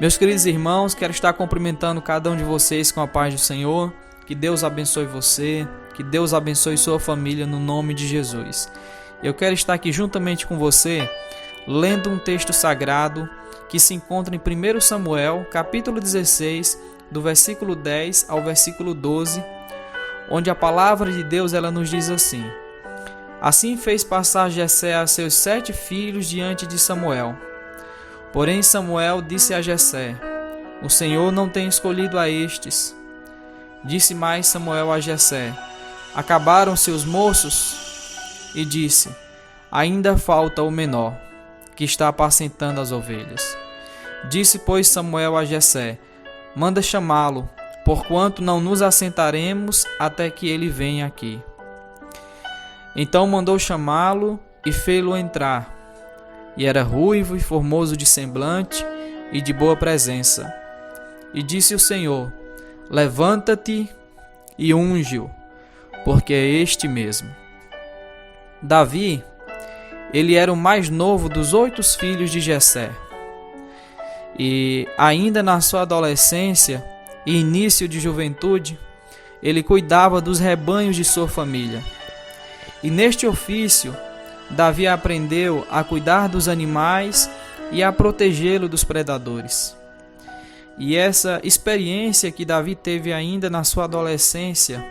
Meus queridos irmãos, quero estar cumprimentando cada um de vocês com a paz do Senhor. Que Deus abençoe você, que Deus abençoe sua família no nome de Jesus. Eu quero estar aqui juntamente com você, lendo um texto sagrado que se encontra em 1 Samuel, capítulo 16, do versículo 10 ao versículo 12, onde a palavra de Deus ela nos diz assim: Assim fez passar Jessé a seus 7 filhos diante de Samuel. Porém Samuel disse a Jessé: O Senhor não tem escolhido a estes. Disse mais Samuel a Jessé: Acabaram seus moços? E disse: Ainda falta o menor, que está apacentando as ovelhas. Disse, pois, Samuel a Jessé: Manda chamá-lo, porquanto não nos assentaremos até que ele venha aqui. Então mandou chamá-lo e fê-lo entrar. E era ruivo e formoso de semblante e de boa presença. E disse o Senhor: Levanta-te e unge-o, porque é este mesmo. Davi, ele era o mais novo dos 8 filhos de Jessé. E ainda na sua adolescência e início de juventude, ele cuidava dos rebanhos de sua família. E neste ofício, Davi aprendeu a cuidar dos animais e a protegê-lo dos predadores. E essa experiência que Davi teve ainda na sua adolescência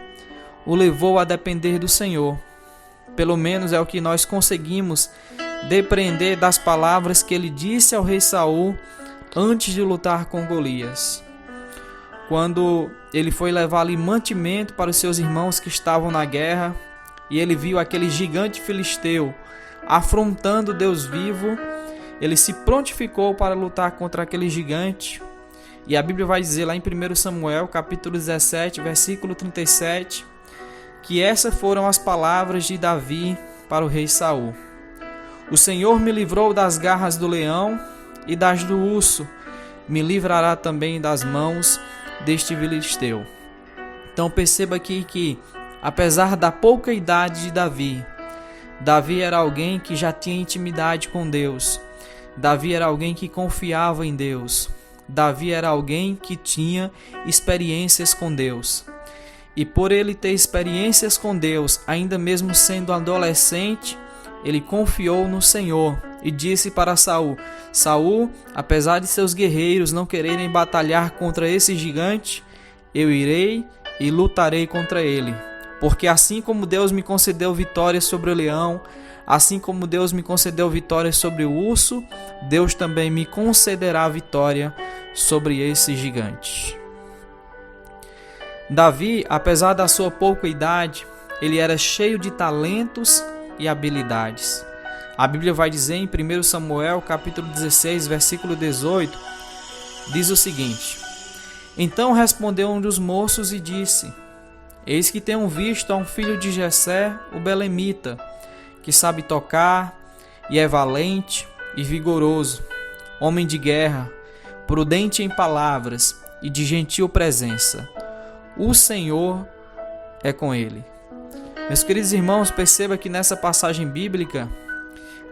o levou a depender do Senhor. Pelo menos é o que nós conseguimos depreender das palavras que ele disse ao rei Saul antes de lutar com Golias. Quando ele foi levar ali mantimento para os seus irmãos que estavam na guerra, e ele viu aquele gigante filisteu afrontando Deus vivo, ele se prontificou para lutar contra aquele gigante. E a Bíblia vai dizer lá em 1 Samuel, capítulo 17, versículo 37, que essas foram as palavras de Davi para o rei Saul: O Senhor me livrou das garras do leão e das do urso, me livrará também das mãos deste filisteu. Então perceba aqui que, apesar da pouca idade de Davi era alguém que já tinha intimidade com Deus. Davi era alguém que confiava em Deus. Davi era alguém que tinha experiências com Deus. E por ele ter experiências com Deus, ainda mesmo sendo adolescente, ele confiou no Senhor e disse para Saul: Saul, apesar de seus guerreiros não quererem batalhar contra esse gigante, eu irei e lutarei contra ele. Porque assim como Deus me concedeu vitória sobre o leão, assim como Deus me concedeu vitória sobre o urso, Deus também me concederá vitória sobre esse gigante. Davi, apesar da sua pouca idade, ele era cheio de talentos e habilidades. A Bíblia vai dizer em 1 Samuel, capítulo 16, versículo 18, diz o seguinte: Então respondeu um dos moços e disse: Eis que tenho visto a um filho de Jessé, o belemita, que sabe tocar, e é valente e vigoroso, homem de guerra, prudente em palavras e de gentil presença. O Senhor é com ele. Meus queridos irmãos, perceba que nessa passagem bíblica,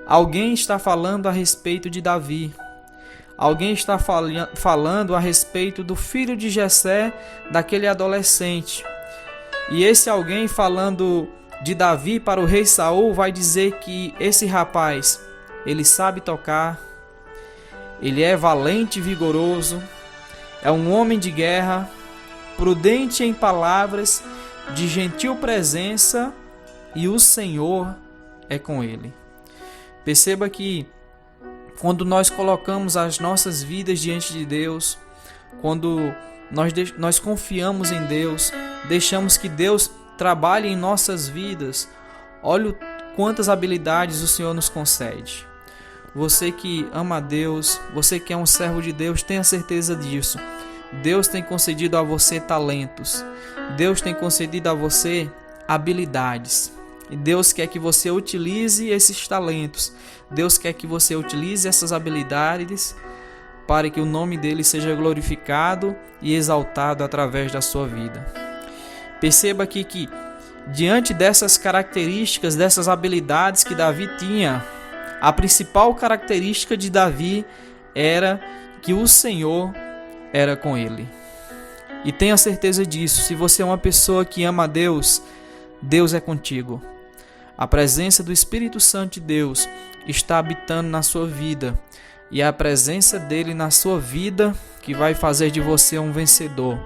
alguém está falando a respeito de Davi. Alguém está falando a respeito do filho de Jessé, daquele adolescente. E esse alguém falando de Davi para o rei Saul vai dizer que esse rapaz, ele sabe tocar, ele é valente e vigoroso, é um homem de guerra, prudente em palavras, de gentil presença, e o Senhor é com ele. Perceba que quando nós colocamos as nossas vidas diante de Deus, quando nós confiamos em Deus, deixamos que Deus trabalhe em nossas vidas, olha quantas habilidades o Senhor nos concede. Você que ama a Deus, você que é um servo de Deus, tenha certeza disso. Deus tem concedido a você talentos. Deus tem concedido a você habilidades. E Deus quer que você utilize esses talentos. Deus quer que você utilize essas habilidades para que o nome dele seja glorificado e exaltado através da sua vida. Perceba aqui que, diante dessas características, dessas habilidades que Davi tinha, a principal característica de Davi era que o Senhor era com ele. E tenha certeza disso, se você é uma pessoa que ama a Deus, Deus é contigo. A presença do Espírito Santo de Deus está habitando na sua vida, e é a presença dele na sua vida que vai fazer de você um vencedor,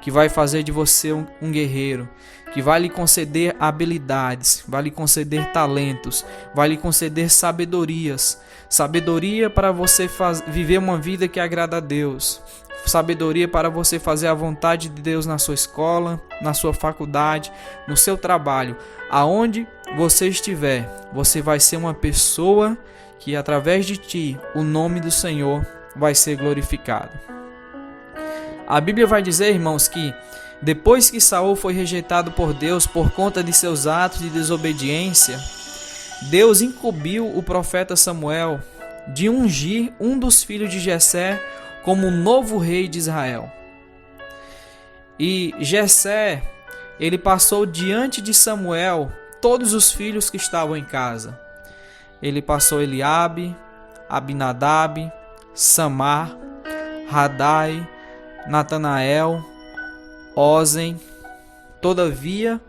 que vai fazer de você um guerreiro, que vai lhe conceder habilidades, vai lhe conceder talentos, vai lhe conceder sabedorias, sabedoria para você viver uma vida que agrada a Deus, sabedoria para você fazer a vontade de Deus na sua escola, na sua faculdade, no seu trabalho, aonde você estiver, você vai ser uma pessoa que através de ti o nome do Senhor vai ser glorificado. A Bíblia vai dizer, irmãos, que depois que Saul foi rejeitado por Deus por conta de seus atos de desobediência, Deus incumbiu o profeta Samuel de ungir um dos filhos de Jessé como o novo rei de Israel. E Jessé, ele passou diante de Samuel todos os filhos que estavam em casa. Ele passou Eliabe, Abinadab, Samar, Radai, Natanael, Ozen. Todavia,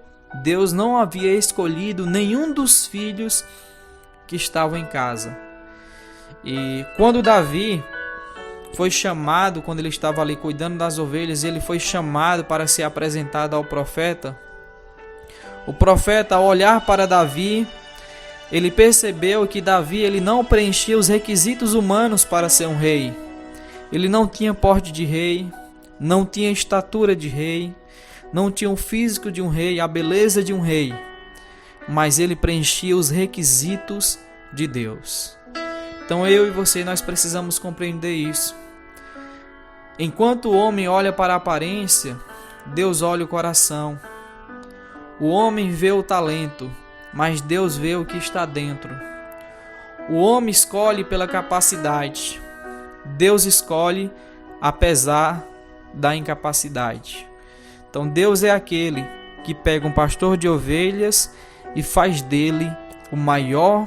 Deus não havia escolhido nenhum dos filhos que estavam em casa. E quando Davi foi chamado, quando ele estava ali cuidando das ovelhas, ele foi chamado para ser apresentado ao profeta. O profeta, ao olhar para Davi, ele percebeu que Davi ele não preenchia os requisitos humanos para ser um rei. Ele não tinha porte de rei, não tinha estatura de rei, não tinha o físico de um rei, a beleza de um rei, mas ele preenchia os requisitos de Deus. Então eu e você, nós precisamos compreender isso. Enquanto o homem olha para a aparência, Deus olha o coração. O homem vê o talento, mas Deus vê o que está dentro. O homem escolhe pela capacidade, Deus escolhe apesar da incapacidade. Então Deus é aquele que pega um pastor de ovelhas e faz dele o maior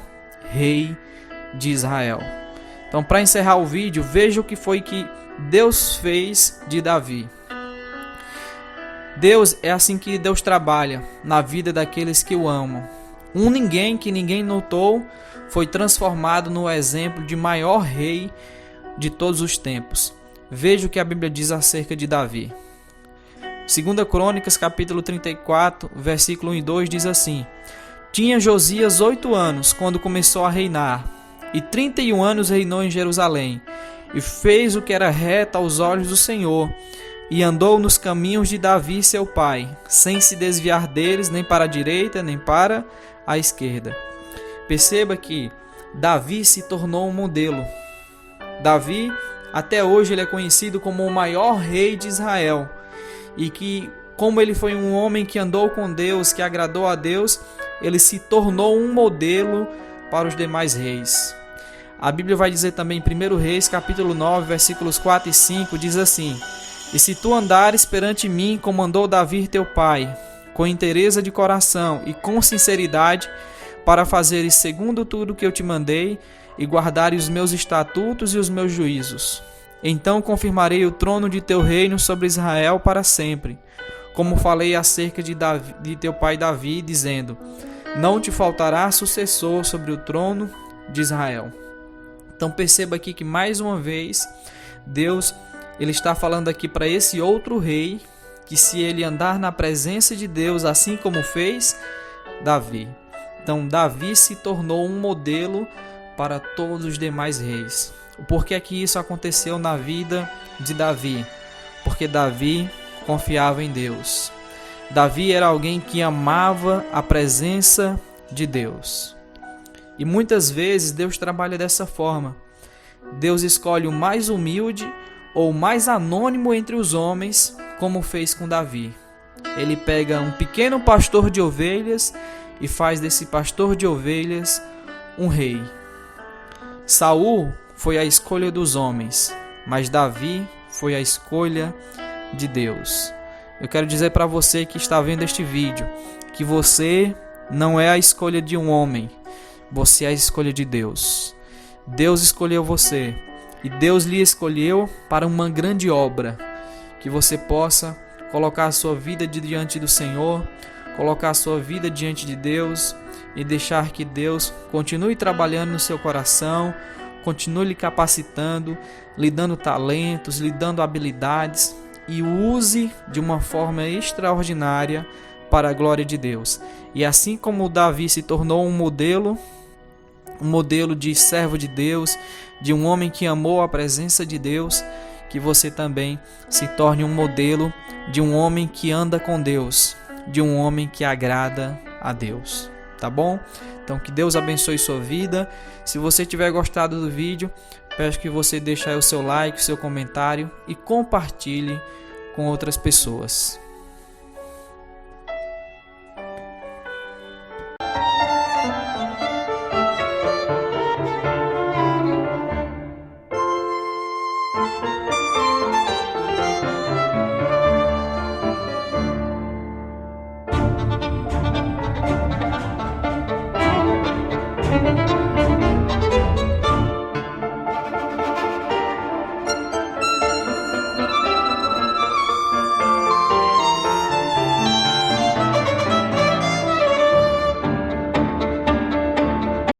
rei de Israel. Então, para encerrar o vídeo, veja o que foi que Deus fez de Davi. Deus é assim que Deus trabalha na vida daqueles que o amam. Ninguém que ninguém notou foi transformado no exemplo de maior rei de todos os tempos. Veja o que a Bíblia diz acerca de Davi. 2 Crônicas, capítulo 34, versículo 1 e 2 diz assim: Tinha Josias 8 anos quando começou a reinar, e 31 anos reinou em Jerusalém, e fez o que era reto aos olhos do Senhor, e andou nos caminhos de Davi seu pai, sem se desviar deles, nem para a direita, nem para a esquerda. Perceba que Davi se tornou um modelo. Davi, até hoje, ele é conhecido como o maior rei de Israel. E que, como ele foi um homem que andou com Deus, que agradou a Deus, ele se tornou um modelo para os demais reis. A Bíblia vai dizer também em 1 Reis, capítulo 9, versículos 4 e 5, diz assim: E se tu andares perante mim, como andou Davi teu pai, com inteireza de coração e com sinceridade, para fazeres segundo tudo que eu te mandei, e guardares os meus estatutos e os meus juízos, então confirmarei o trono de teu reino sobre Israel para sempre, como falei acerca de teu pai Davi, dizendo: Não te faltará sucessor sobre o trono de Israel. Então perceba aqui que mais uma vez Deus ele está falando aqui para esse outro rei, que se ele andar na presença de Deus, assim como fez Davi. Então Davi se tornou um modelo para todos os demais reis. O porquê que isso aconteceu na vida de Davi? Porque Davi confiava em Deus. Davi era alguém que amava a presença de Deus. E muitas vezes Deus trabalha dessa forma. Deus escolhe o mais humilde ou o mais anônimo entre os homens, como fez com Davi. Ele pega um pequeno pastor de ovelhas e faz desse pastor de ovelhas um rei. Saul foi a escolha dos homens, mas Davi foi a escolha de Deus. Eu quero dizer para você que está vendo este vídeo que você não é a escolha de um homem, você é a escolha de Deus. Deus escolheu você e Deus lhe escolheu para uma grande obra, que você possa colocar a sua vida diante do Senhor, colocar a sua vida diante de Deus e deixar que Deus continue trabalhando no seu coração, continue lhe capacitando, lhe dando talentos, lhe dando habilidades e o use de uma forma extraordinária para a glória de Deus. E assim como Davi se tornou um modelo de servo de Deus, de um homem que amou a presença de Deus, que você também se torne um modelo de um homem que anda com Deus, de um homem que agrada a Deus, tá bom? Então que Deus abençoe sua vida. Se você tiver gostado do vídeo, peço que você deixe aí o seu like, o seu comentário e compartilhe com outras pessoas.